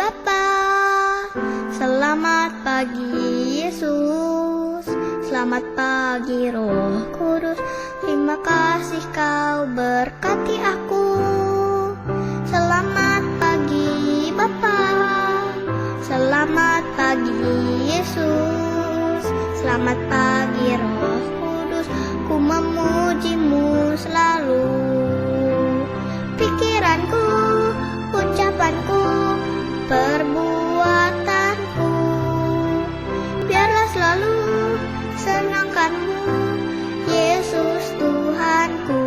Bapa. Selamat pagi Yesus, selamat pagi Roh Kudus. Terima kasih kau berkati aku. Selamat pagi Bapa, selamat pagi Yesus, selamat pagi Roh Kudus. Ku memujimu selalu. Pikiranku, ucapanku, perbuatanku, biarlah selalu senangkanmu, Yesus Tuhanku.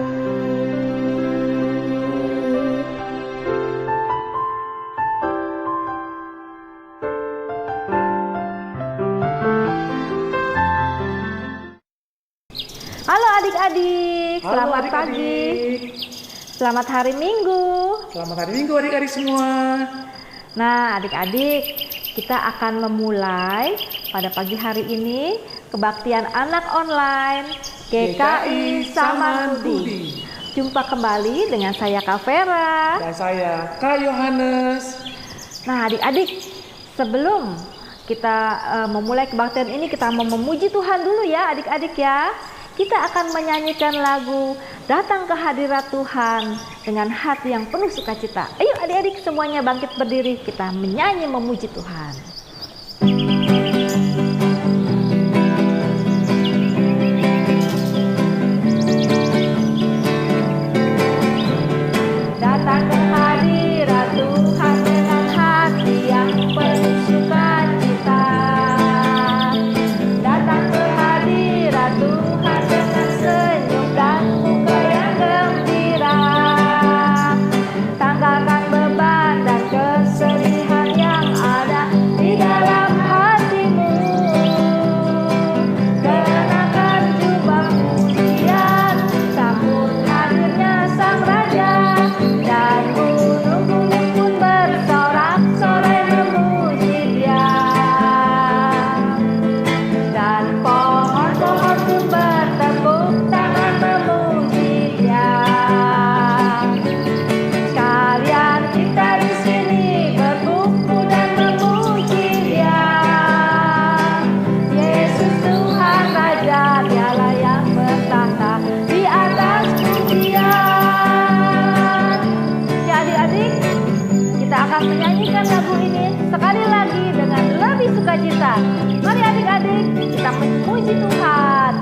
Halo adik-adik, Halo selamat adik-adik. pagi. Selamat hari Minggu. Selamat hari Minggu adik-adik semua. Nah, adik-adik, kita akan memulai pada pagi hari ini kebaktian anak online GKI Samanhudi. Jumpa kembali dengan saya Kak Vera. Dan saya Kak Yohanes. Nah, adik-adik, sebelum kita memulai kebaktian ini, kita mau memuji Tuhan dulu ya adik-adik ya. Kita akan menyanyikan lagu Datang ke Hadirat Tuhan dengan hati yang penuh sukacita. Ayo adik-adik semuanya bangkit berdiri, kita menyanyi memuji Tuhan. Datang ke hadirat Tuhan dengan hati yang penuh sukacita. Datang ke hadirat Tuhan dengan senyum dan muka yang gembira. Tanggalkan beban dan kesedihan yang ada di dalam hatimu. Kenakan jubah pujian, sambut hadirnya Sang Raja. Dan gunung-gunung pun bersorak-sorai memuji Dia. Dan pohon-pohon pun bertepuk tangan memuji Dia. Sekalian kita di sini berkumpul dan memuji Dia. Yesus Tuhan Raja, Dialah yang bertahta di atas pujian. Ya adik-adik, kita akan menyanyikan lagu ini sekali lagi dengan lebih sukacita. Mari adik-adik, kita memuji Tuhan.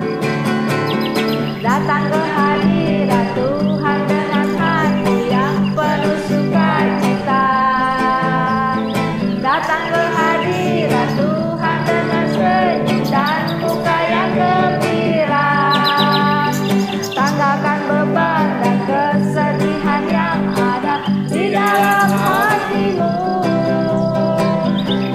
Datang ke hadirat Tuhan dengan hati yang penuh sukacita. Datang ke hadirat Tuhan dengan senyum dan muka yang gembira. Tanggalkan beban dan kesedihan yang ada di dalam hatimu.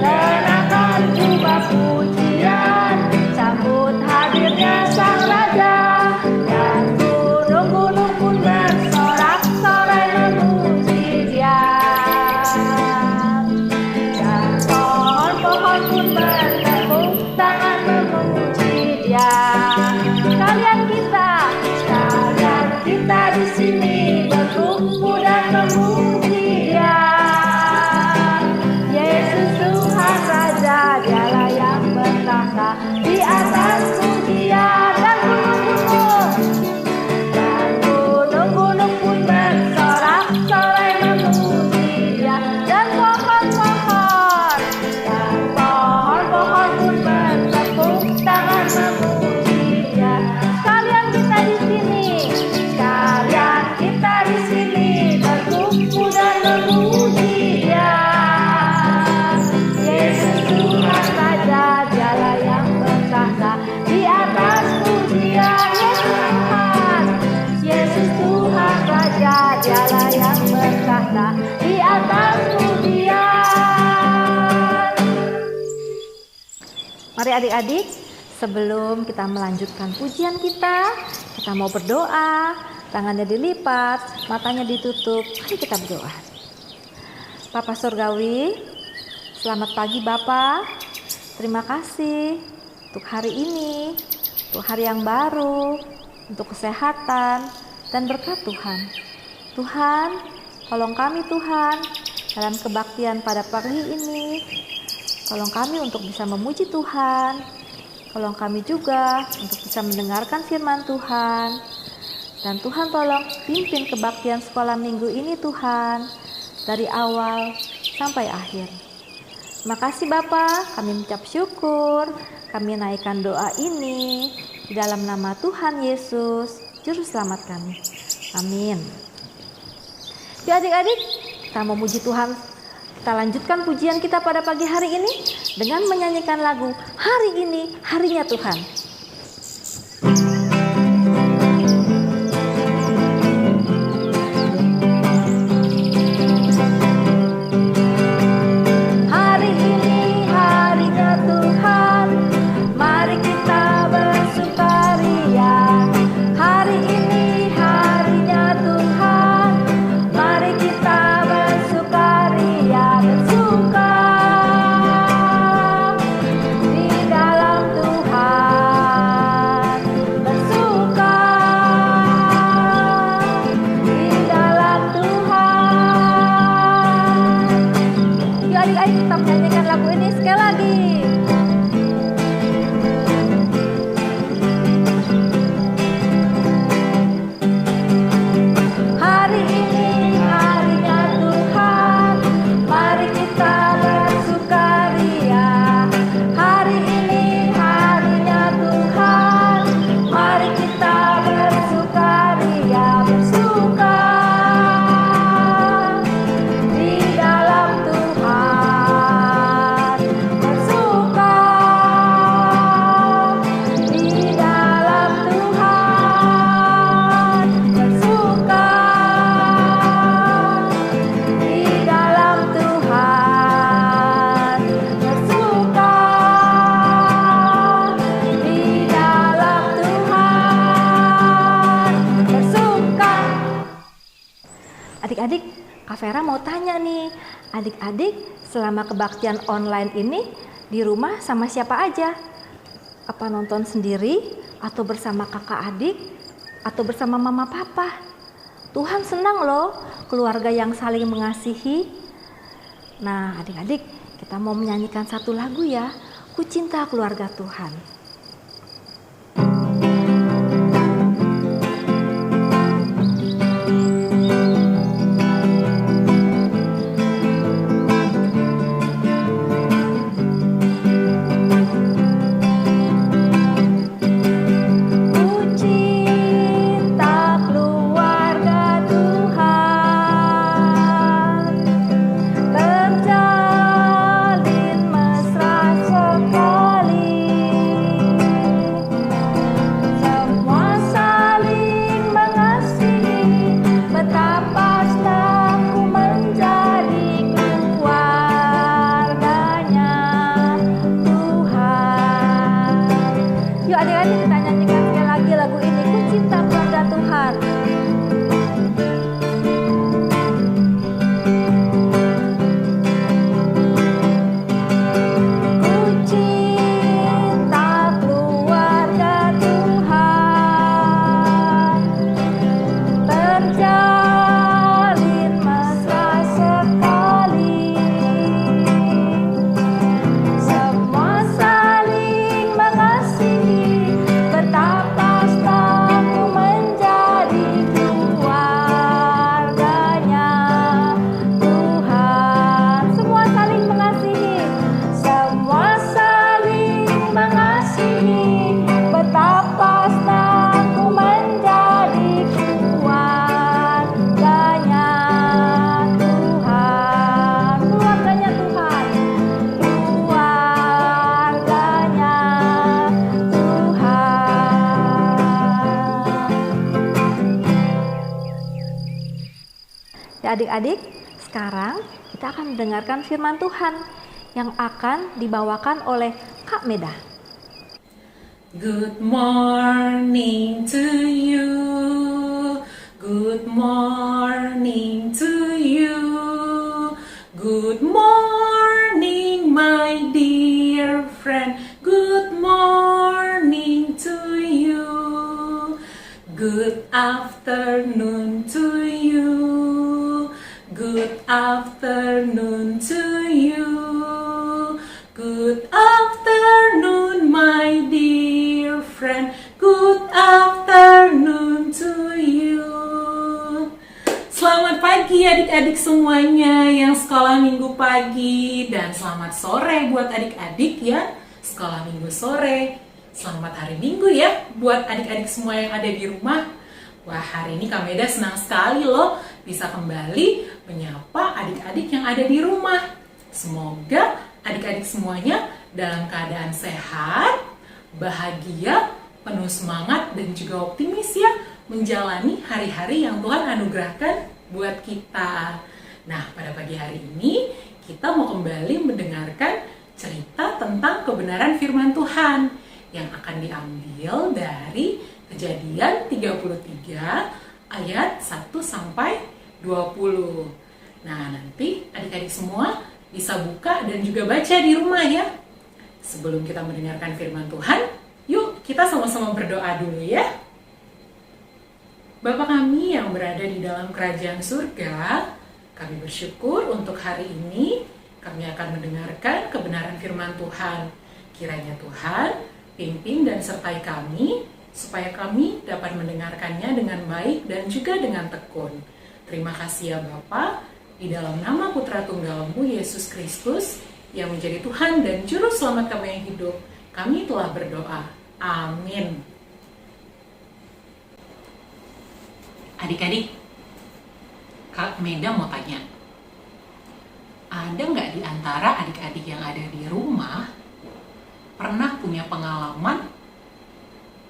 Kenakan jubah pujian, sambut hadirnya Sang Raja. Dan gunung-gunung pun bersorak-sorai memuji Dia. Dan pohon-pohon pun bertepuk tangan memuji Dia. Sekalian kita di sini berkumpul dan memuji Dia. Yesus Tuhan Raja, Dialah yang bertahta di atas pujian. Dan gunung-gunung pun bersorak-sorai memuji Dia. Dan pohon-pohon pun bertepuk tangan memuji Dia. Sekalian kita di sini berkumpul dan memuji Dia. Yesus Tuhan Raja, Dialah yang bertahta di atas pujian. Yesus Tuhan Raja, Dialah yang bertahta di atas pujian. Mari adik-adik, sebelum kita melanjutkan pujian kita mau berdoa. Tangannya dilipat, matanya ditutup. Mari kita berdoa. Bapa Surgawi, selamat pagi Bapa. Terima kasih untuk hari ini, untuk hari yang baru, untuk kesehatan dan berkat Tuhan. Tuhan, tolong kami Tuhan, dalam kebaktian pada pagi ini. Tolong kami untuk bisa memuji Tuhan. Tolong kami juga untuk bisa mendengarkan firman Tuhan. Dan Tuhan tolong pimpin kebaktian sekolah minggu ini Tuhan, dari awal sampai akhir. Terima kasih Bapa, kami mengucap syukur, kami naikkan doa ini di dalam nama Tuhan Yesus, Juru Selamat kami. Amin. Yuk adik-adik, kita memuji Tuhan. Kita lanjutkan pujian kita pada pagi hari ini dengan menyanyikan lagu Hari Ini Harinya Tuhan. Hari ini harinya Tuhan, mari kita bersukaria. Hari ini harinya Tuhan, mari kita bersukaria, bersuka di dalam Tuhan, bersuka di dalam Tuhan. Yuk adik-adik kita menyanyikan lagu ini sekali lagi. Hari ini harinya Tuhan, mari kita bersukaria. Hari ini harinya Tuhan, mari kita bersukaria, bersuka di dalam Tuhan, bersuka di dalam Tuhan, bersuka di dalam Tuhan, bersuka di dalam Tuhan, bersuka. Adik-adik, Kak Vera mau tanya nih, adik-adik selama kebaktian online ini di rumah sama siapa aja? Apa nonton sendiri atau bersama kakak adik atau bersama mama papa? Tuhan senang loh keluarga yang saling mengasihi. Nah adik-adik, kita mau menyanyikan satu lagu ya, Ku Cinta Keluarga Tuhan. Ku cinta keluarga Tuhan, terjalin mesra sekali. Semua saling mengasihi, betapa senang ku menjadi keluarganya Tuhan. Yuk adik-adik kita nyanyikan sekali lagi lagu ini, Ku Cinta Keluarga Tuhan. Ku cinta keluarga Tuhan, terjalin mesra sekali. Semua saling mengasihi, betapa senang ku menjadi keluarganya Tuhan. Semua saling mengasihi, semua saling mengasihi, betapa senang ku menjadi keluarganya Tuhan. Keluarganya Tuhan, keluarganya Tuhan. Ya adik-adik, sekarang kita akan mendengarkan firman Tuhan yang akan dibawakan oleh Kak Meda. Good morning to you. Good morning to you. Good morning, my dear friend. Good morning to you. Good afternoon to you. Good afternoon to you. Good afternoon, my dear friend. Good afternoon to you. Selamat pagi adik-adik semuanya yang sekolah minggu pagi. Dan selamat sore buat adik-adik ya sekolah minggu sore. Selamat hari minggu ya buat adik-adik semua yang ada di rumah. Wah, hari ini Kak Meda senang sekali loh bisa kembali menyapa adik-adik yang ada di rumah. Semoga adik-adik semuanya dalam keadaan sehat, bahagia, penuh semangat dan juga optimis ya menjalani hari-hari yang Tuhan anugerahkan buat kita. Nah, pada pagi hari ini kita mau kembali mendengarkan cerita tentang kebenaran firman Tuhan yang akan diambil dari Kejadian 33 ayat 1 sampai 20. Nah, nanti adik-adik semua bisa buka dan juga baca di rumah ya. Sebelum kita mendengarkan firman Tuhan, yuk kita sama-sama berdoa dulu ya. Bapa kami yang berada di dalam kerajaan surga, kami bersyukur untuk hari ini kami akan mendengarkan kebenaran firman Tuhan. Kiranya Tuhan pimpin dan sertai kami, supaya kami dapat mendengarkannya dengan baik dan juga dengan tekun. Terima kasih ya Bapa. Di dalam nama Putra Tunggal-Mu Yesus Kristus yang menjadi Tuhan dan Juru Selamat kami yang hidup, kami telah berdoa. Amin. Adik-adik, Kak Meda mau tanya, ada nggak di antara adik-adik yang ada di rumah pernah punya pengalaman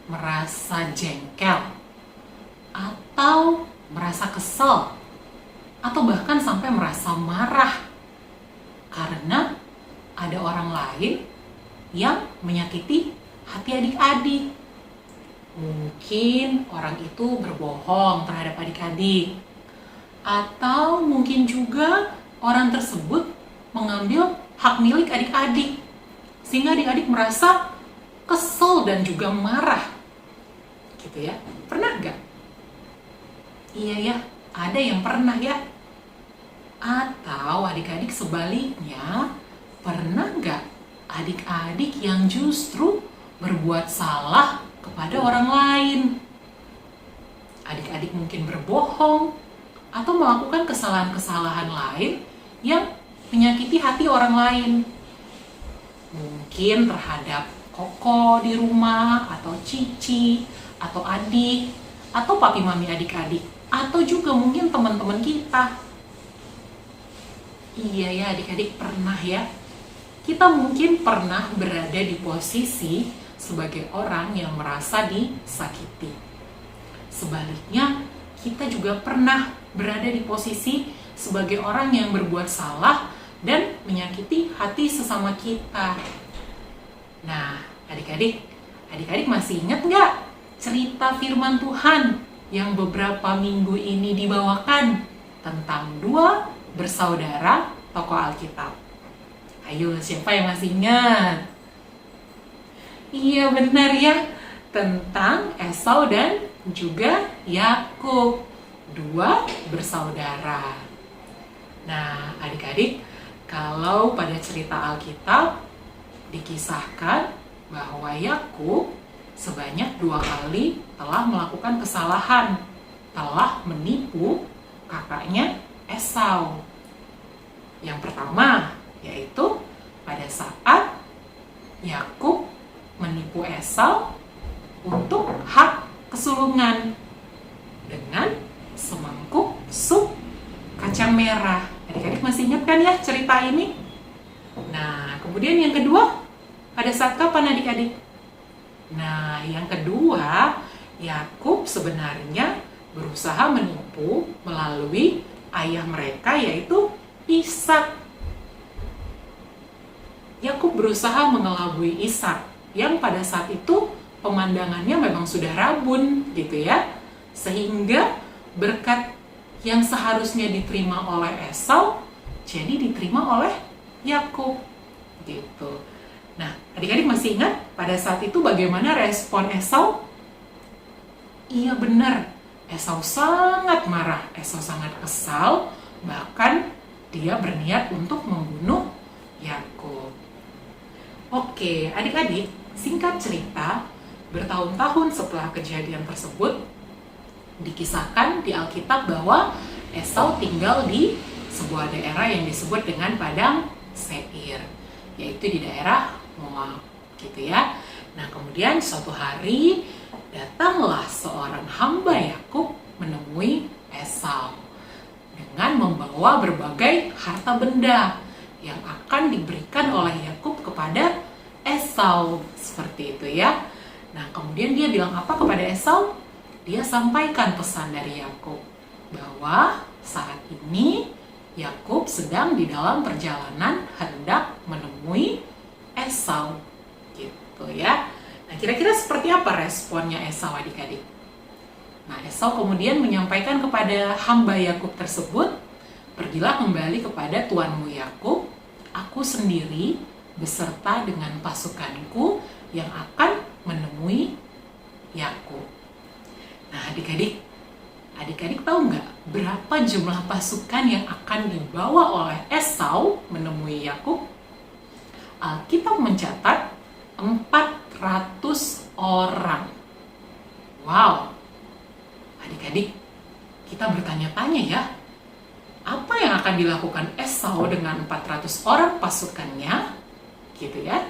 merasa jengkel atau merasa kesel atau bahkan sampai merasa marah karena ada orang lain yang menyakiti hati adik-adik? Mungkin orang itu berbohong terhadap adik-adik, atau mungkin juga orang tersebut mengambil hak milik adik-adik sehingga adik-adik merasa kesel dan juga marah gitu ya. Pernah nggak? Iya ya, ada yang pernah ya. Atau adik-adik sebaliknya, pernah nggak adik-adik yang justru berbuat salah kepada orang lain? Adik-adik mungkin berbohong atau melakukan kesalahan-kesalahan lain yang menyakiti hati orang lain. Mungkin terhadap koko di rumah, atau cici, atau adik, atau papi mami adik-adik, atau juga mungkin teman-teman kita. Iya ya adik-adik, pernah ya. Kita mungkin pernah berada di posisi sebagai orang yang merasa disakiti. Sebaliknya, kita juga pernah berada di posisi sebagai orang yang berbuat salah dan menyakiti hati sesama kita. Nah, adik-adik masih ingat nggak cerita firman Tuhan yang beberapa minggu ini dibawakan tentang dua bersaudara tokoh Alkitab? Ayo, siapa yang masih ingat? Iya benar ya, tentang Esau dan juga Yakub, dua bersaudara. Nah, adik-adik, kalau pada cerita Alkitab dikisahkan bahwa Yakub sebanyak 2 kali telah melakukan kesalahan, telah menipu kakaknya Esau. Yang pertama yaitu pada saat Yakub menipu Esau untuk hak kesulungan dengan semangkuk sup kacang merah. Adik-adik masih ingat kan ya cerita ini? Nah, kemudian yang kedua pada saat kapan adik-adik? Nah, yang kedua, Yakub sebenarnya berusaha menipu melalui ayah mereka yaitu Ishak. Yakub berusaha mengelabui Ishak yang pada saat itu pemandangannya memang sudah rabun gitu ya. Sehingga berkat yang seharusnya diterima oleh Esau jadi diterima oleh Yakub gitu. Nah, adik-adik masih ingat pada saat itu bagaimana respon Esau? Iya benar, Esau sangat marah, Esau sangat kesal, bahkan dia berniat untuk membunuh Yakub. Oke, adik-adik, singkat cerita, bertahun-tahun setelah kejadian tersebut, dikisahkan di Alkitab bahwa Esau tinggal di sebuah daerah yang disebut dengan Padang Seir, yaitu di daerah Moab, gitu ya. Nah, kemudian suatu hari datanglah seorang hamba Yakub menemui Esau dengan membawa berbagai harta benda yang akan diberikan oleh Yakub kepada Esau, seperti itu ya. Nah, kemudian dia bilang apa kepada Esau? Dia sampaikan pesan dari Yakub bahwa saat ini Yakub sedang di dalam perjalanan hendak menemui Esau, gitu ya. Nah, kira-kira seperti apa responnya Esau, adik-adik? Nah, Esau kemudian menyampaikan kepada hamba Yakub tersebut, "Pergilah kembali kepada tuanmu Yakub, aku sendiri beserta dengan pasukanku yang akan menemui Yakub." Nah, adik-adik tahu nggak berapa jumlah pasukan yang akan dibawa oleh Esau menemui Yakub? Alkitab mencatat 400 orang. Wow, adik-adik, kita bertanya-tanya ya, apa yang akan dilakukan Esau dengan 400 orang pasukannya? Gitu ya.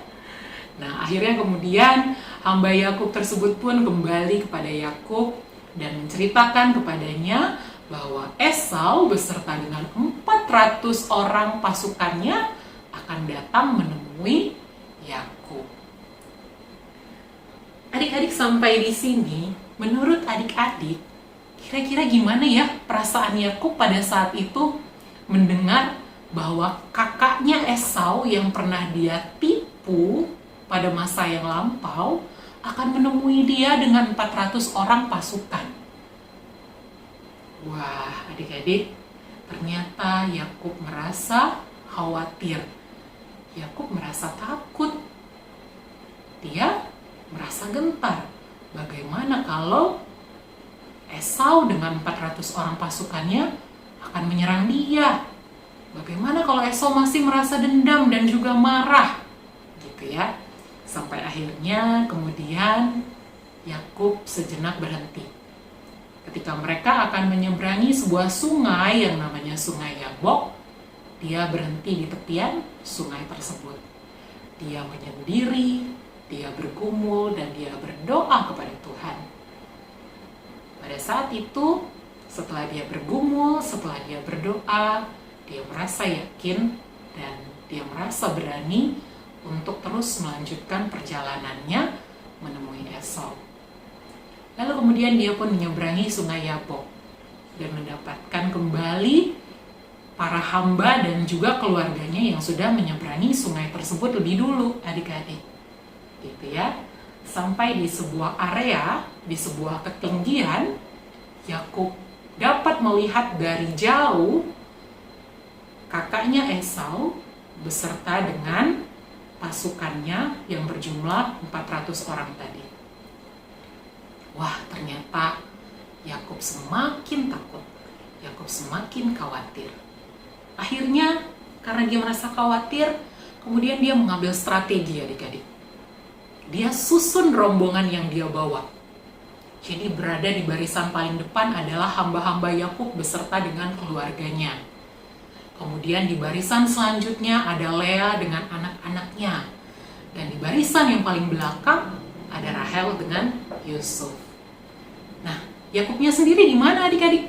Nah, akhirnya kemudian hamba Yakub tersebut pun kembali kepada Yakub dan menceritakan kepadanya bahwa Esau beserta dengan 400 orang pasukannya akan datang menemui Yakub. Adik-adik, sampai di sini, menurut adik-adik, kira-kira gimana ya perasaan Yakub pada saat itu mendengar bahwa kakaknya Esau yang pernah dia tipu pada masa yang lampau akan menemui dia dengan 400 orang pasukan. Wah, adik-adik, ternyata Yakub merasa khawatir. Yakub merasa takut. Dia merasa gentar. Bagaimana kalau Esau dengan 400 orang pasukannya akan menyerang dia? Bagaimana kalau Esau masih merasa dendam dan juga marah? Gitu ya. Sampai akhirnya kemudian Yakub sejenak berhenti. Ketika mereka akan menyeberangi sebuah sungai yang namanya Sungai Yabok, dia berhenti di tepian sungai tersebut. Dia menyendiri, dia bergumul, dan dia berdoa kepada Tuhan. Pada saat itu, setelah dia bergumul, setelah dia berdoa, dia merasa yakin dan dia merasa berani untuk terus melanjutkan perjalanannya menemui Esau. Lalu kemudian dia pun menyeberangi Sungai Yabok dan mendapatkan kembali para hamba dan juga keluarganya yang sudah menyeberangi sungai tersebut lebih dulu, adik-adik. Gitu ya. Sampai di sebuah area, di sebuah ketinggian, Yakub dapat melihat dari jauh kakaknya Esau beserta dengan pasukannya yang berjumlah 400 orang tadi. Wah, ternyata Yakub semakin takut. Yakub semakin khawatir. Akhirnya, karena dia merasa khawatir, kemudian dia mengambil strategi, adik-adik. Dia susun rombongan yang dia bawa. Jadi berada di barisan paling depan adalah hamba-hamba Yakub beserta dengan keluarganya. Kemudian di barisan selanjutnya ada Lea dengan anak-anaknya. Dan di barisan yang paling belakang ada Rahel dengan Yusuf. Nah, Yakubnya sendiri di mana, adik-adik?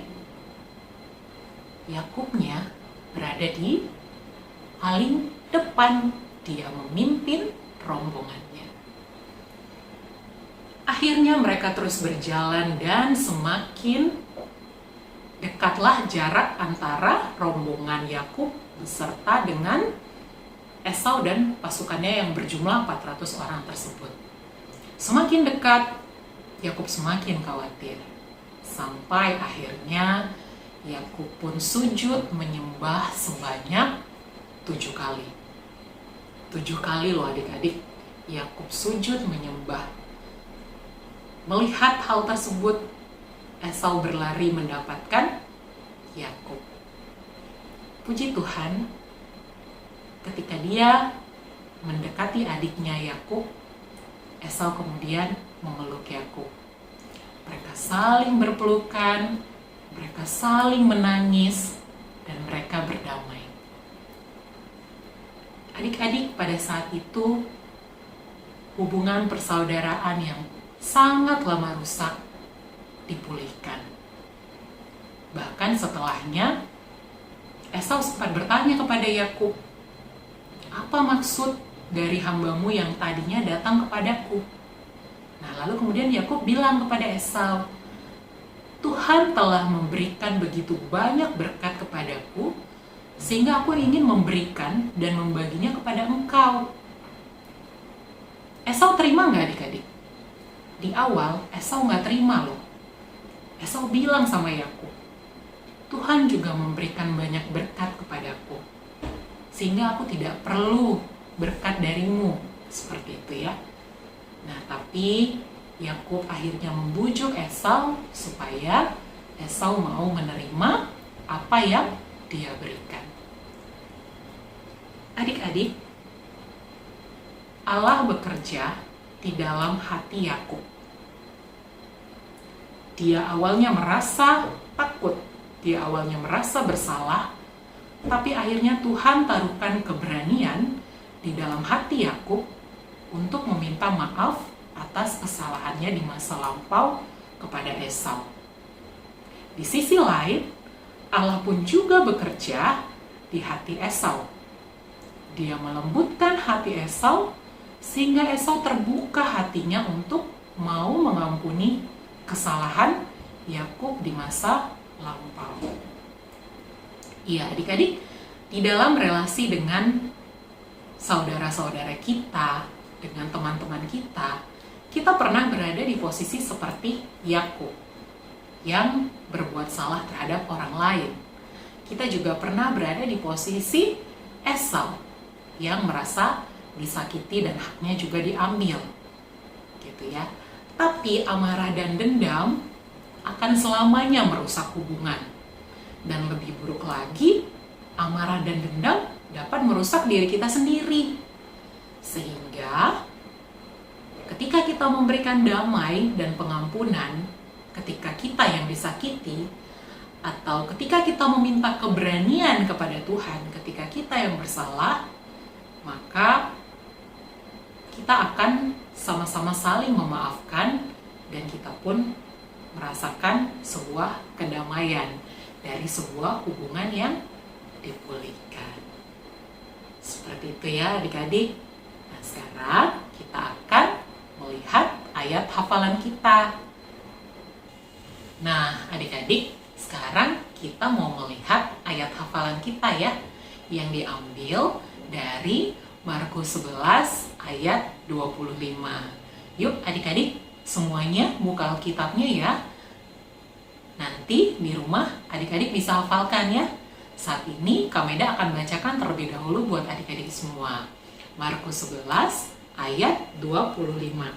Yakubnya berada di paling depan. Dia memimpin rombongannya. Akhirnya mereka terus berjalan dan semakin dekatlah jarak antara rombongan Yakub beserta dengan Esau dan pasukannya yang berjumlah 400 orang tersebut. Semakin dekat, Yakub semakin khawatir. Sampai akhirnya Yakub pun sujud menyembah sebanyak 7 kali. 7 kali loh adik-adik, Yakub sujud menyembah. Melihat hal tersebut, Esau berlari mendapatkan Yakub. puji Tuhan, ketika dia mendekati adiknya Yakub, Esau kemudian memeluk Yakub. Mereka saling berpelukan, mereka saling menangis, dan mereka berdamai. Adik-adik, pada saat itu hubungan persaudaraan yang sangat lama rusak dipulihkan. Bahkan setelahnya, Esau sempat bertanya kepada Yakub, "Apa maksud dari hambamu yang tadinya datang kepadaku?" Nah, lalu kemudian Yakub bilang kepada Esau, "Tuhan telah memberikan begitu banyak berkat kepadaku, sehingga aku ingin memberikan dan membaginya kepada engkau." Esau terima nggak adik-adik? Di awal, Esau nggak terima loh. Esau bilang sama Yakub, "Tuhan juga memberikan banyak berkat kepadaku, sehingga aku tidak perlu berkat darimu." Seperti itu ya. Nah, tapi Yakub akhirnya membujuk Esau supaya Esau mau menerima apa yang dia berikan. Adik-adik, Allah bekerja di dalam hati Yakub. Dia awalnya merasa takut, dia awalnya merasa bersalah, tapi akhirnya Tuhan taruhkan keberanian di dalam hati Yakub untuk meminta maaf atas kesalahannya di masa lampau kepada Esau. Di sisi lain, Allah pun juga bekerja di hati Esau. Dia melembutkan hati Esau sehingga Esau terbuka hatinya untuk mau mengampuni kesalahan Yakub di masa lampau. Iya, adik-adik, di dalam relasi dengan saudara-saudara kita, dengan teman-teman kita, kita pernah berada di posisi seperti Yakub yang berbuat salah terhadap orang lain. Kita juga pernah berada di posisi Esau yang merasa disakiti dan haknya juga diambil. Gitu ya. Tapi amarah dan dendam akan selamanya merusak hubungan. Dan lebih buruk lagi, amarah dan dendam dapat merusak diri kita sendiri. Sehingga ketika kita memberikan damai dan pengampunan, ketika kita yang disakiti, atau ketika kita meminta keberanian kepada Tuhan, ketika kita yang bersalah, maka kita akan sama-sama saling memaafkan dan kita pun merasakan sebuah kedamaian dari sebuah hubungan yang dipulihkan. Seperti itu ya adik-adik. Nah, sekarang kita akan melihat ayat hafalan kita. Nah, adik-adik, sekarang kita mau melihat ayat hafalan kita ya, yang diambil dari Markus 11 ayat 25. Yuk adik-adik, semuanya buka Alkitabnya ya. Nanti di rumah adik-adik bisa hafalkan ya. Saat ini Kameda akan bacakan terlebih dahulu buat adik-adik semua. Markus 11 ayat 25.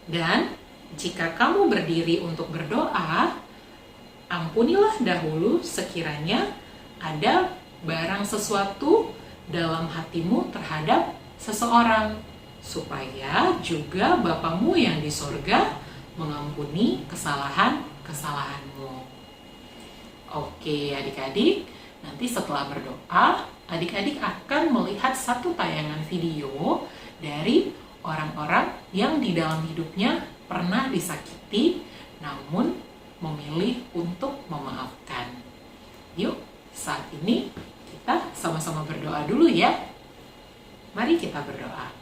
Dan jika kamu berdiri untuk berdoa, ampunilah dahulu sekiranya ada barang sesuatu dalam hatimu terhadap seseorang, supaya juga Bapamu yang di sorga mengampuni kesalahan-kesalahanmu. Oke adik-adik, nanti setelah berdoa, adik-adik akan melihat satu tayangan video dari orang-orang yang di dalam hidupnya pernah disakiti, namun memilih untuk memaafkan. Yuk, saat ini kita sama-sama berdoa dulu ya. Mari kita berdoa.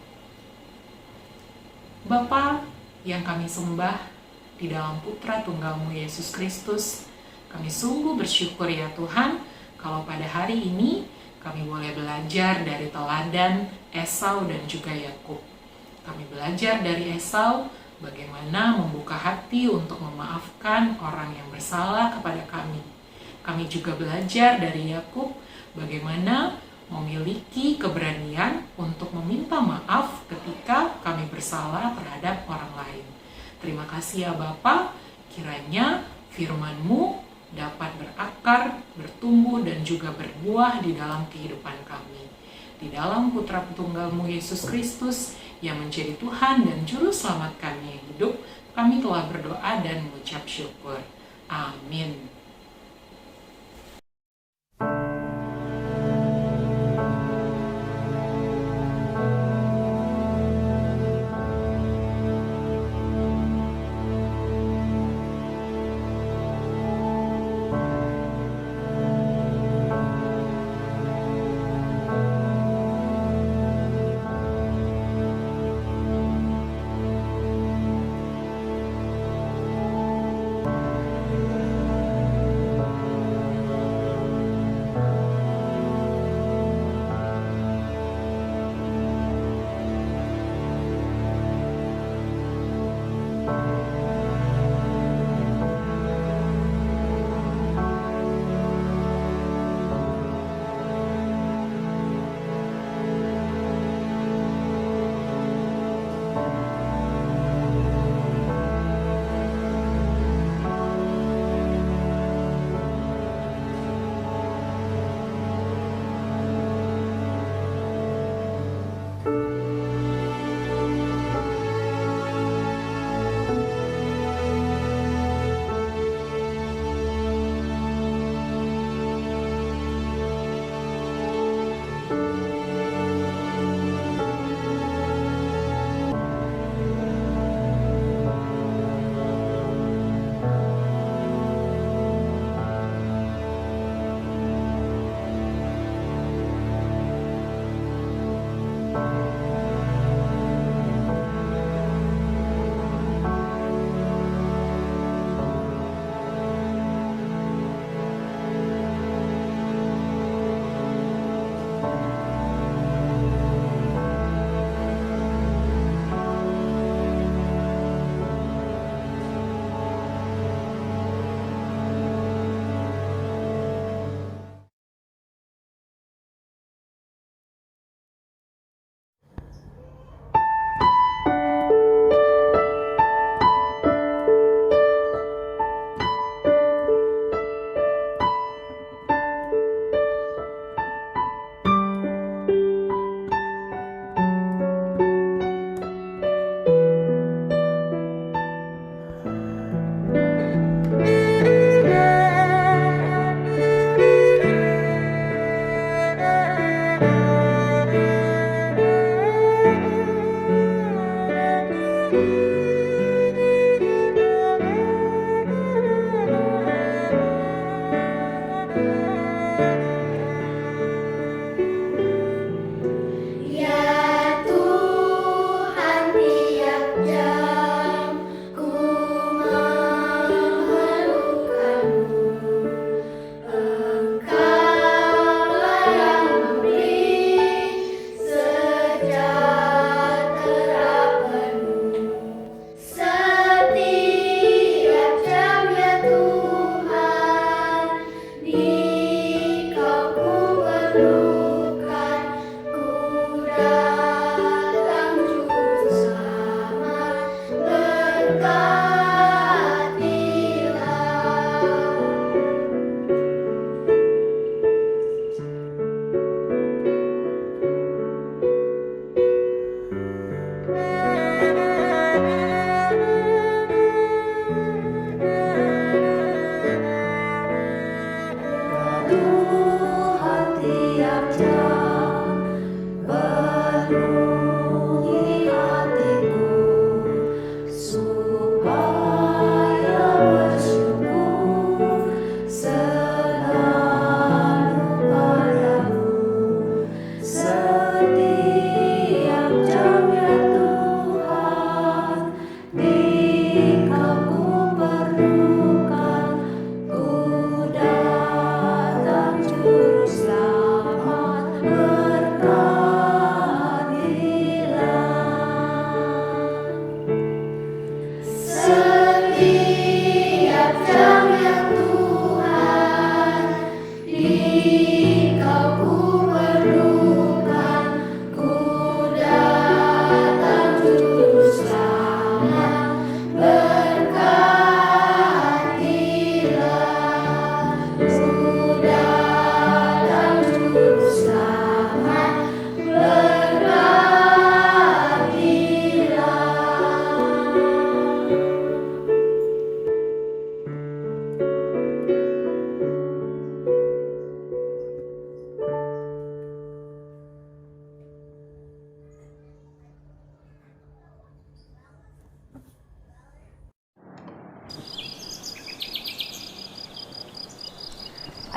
Bapa yang kami sembah di dalam Putra Tunggal-Mu Yesus Kristus, kami sungguh bersyukur ya Tuhan, kalau pada hari ini kami boleh belajar dari teladan Esau dan juga Yakub. Kami belajar dari Esau bagaimana membuka hati untuk memaafkan orang yang bersalah kepada kami. Kami juga belajar dari Yakub bagaimana memiliki keberanian untuk meminta maaf ketika kami bersalah terhadap orang lain. Terima kasih ya Bapa, kiranya firman-Mu dapat berakar, bertumbuh, dan juga berbuah di dalam kehidupan kami. Di dalam Putra Tunggal-Mu Yesus Kristus yang menjadi Tuhan dan Juru Selamat kami yang hidup, kami telah berdoa dan mengucap syukur. Amin.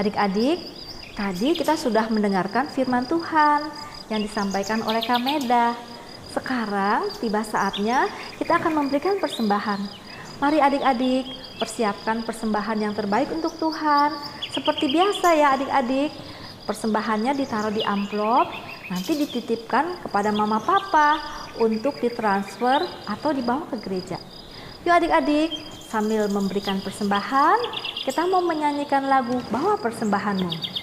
Adik-adik, tadi kita sudah mendengarkan firman Tuhan yang disampaikan oleh Kak Meda. Sekarang tiba saatnya kita akan memberikan persembahan. Mari adik-adik persiapkan persembahan yang terbaik untuk Tuhan. Seperti biasa ya adik-adik, persembahannya ditaruh di amplop, nanti dititipkan kepada mama papa untuk ditransfer atau dibawa ke gereja. Yuk adik-adik, sambil memberikan persembahan, kita mau menyanyikan lagu Bawa Persembahanmu.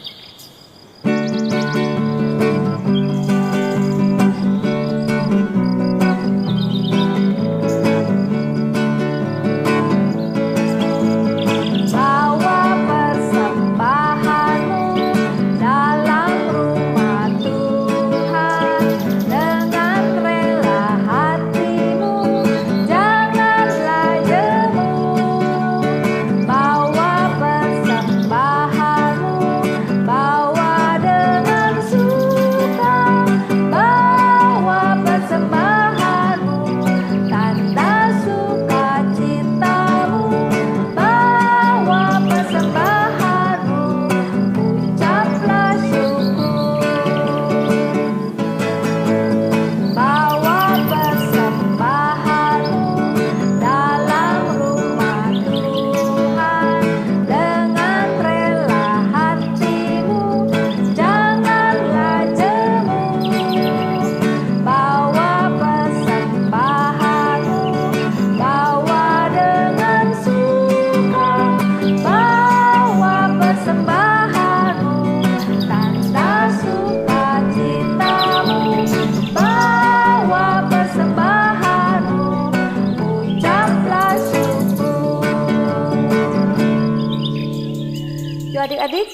Adik-adik,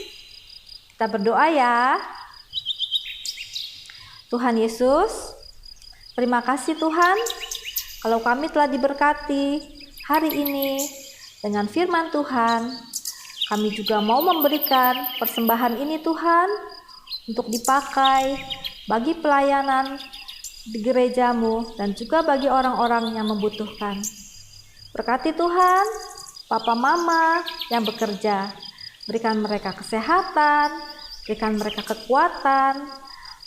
kita berdoa ya. Tuhan Yesus, terima kasih Tuhan, kalau kami telah diberkati hari ini dengan firman Tuhan. Kami juga mau memberikan persembahan ini Tuhan, untuk dipakai bagi pelayanan di gerejamu dan juga bagi orang-orang yang membutuhkan. Berkati Tuhan, Papa Mama yang bekerja. Berikan mereka kesehatan, berikan mereka kekuatan,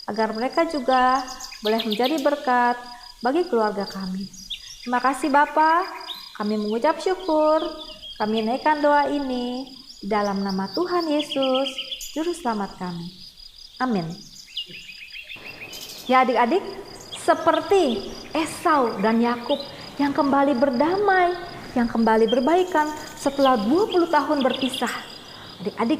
agar mereka juga boleh menjadi berkat bagi keluarga kami. Terima kasih Bapa, kami mengucap syukur, kami naikkan doa ini di dalam nama Tuhan Yesus, Juru Selamat kami. Amin. Ya adik-adik, seperti Esau dan Yakub yang kembali berdamai, yang kembali berbaikan setelah 20 tahun berpisah. Adik-adik,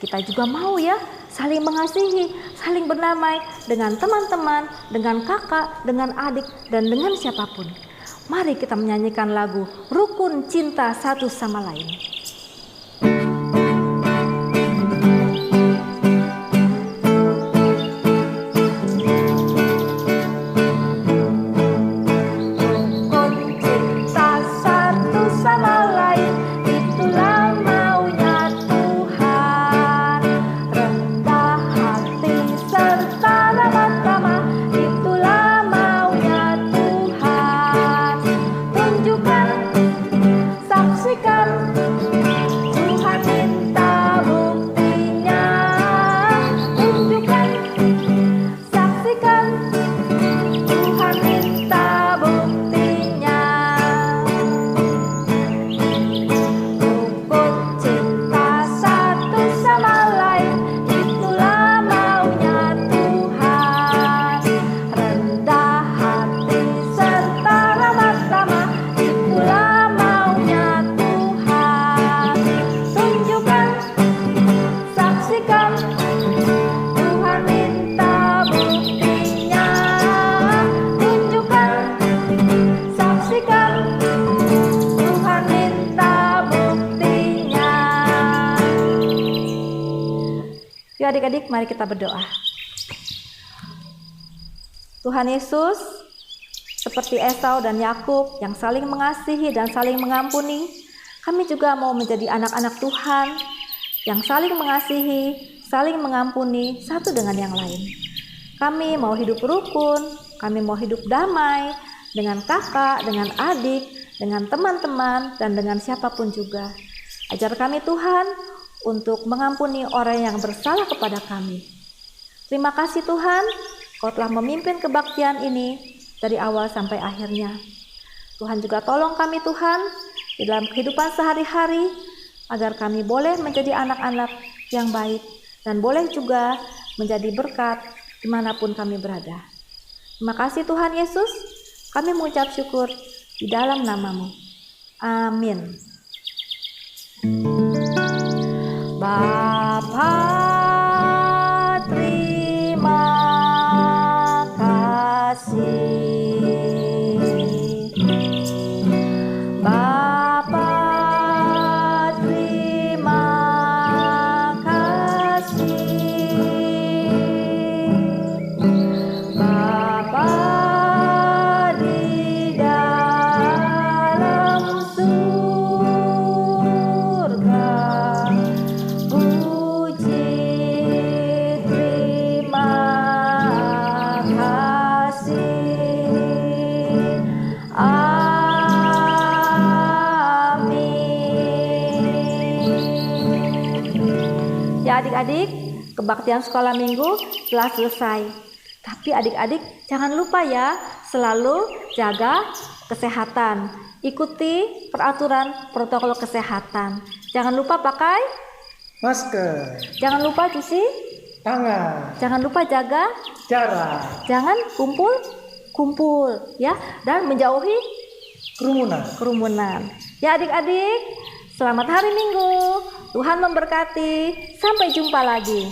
kita juga mau ya saling mengasihi, saling berdamai dengan teman-teman, dengan kakak, dengan adik, dan dengan siapapun. Mari kita menyanyikan lagu Rukun Cinta Satu Sama Lain. Yuk adik-adik, mari kita berdoa. Tuhan Yesus, seperti Esau dan Yakub yang saling mengasihi dan saling mengampuni, kami juga mau menjadi anak-anak Tuhan yang saling mengasihi, saling mengampuni satu dengan yang lain. Kami mau hidup rukun, kami mau hidup damai dengan kakak, dengan adik, dengan teman-teman, dan dengan siapapun juga. Ajar kami Tuhan untuk mengampuni orang yang bersalah kepada kami. Terima kasih Tuhan, Kau telah memimpin kebaktian ini dari awal sampai akhirnya. Tuhan juga tolong kami Tuhan di dalam kehidupan sehari-hari, agar kami boleh menjadi anak-anak yang baik dan boleh juga menjadi berkat dimanapun kami berada. Terima kasih Tuhan Yesus, kami mengucap syukur di dalam nama-Mu. Amin. Bapa, terima kasih. Bapa, terima kasih. Bapa di dalam surga, puji terima kasih. Ya adik-adik, kebaktian sekolah minggu telah selesai. Tapi adik-adik jangan lupa ya, selalu jaga kesehatan. Ikuti peraturan protokol kesehatan. Jangan lupa pakai Masker, jangan lupa cuci, tangan, jangan lupa jaga, jarak, jangan kumpul ya, dan menjauhi kerumunan. Ya adik-adik, selamat hari Minggu. Tuhan memberkati. Sampai jumpa lagi.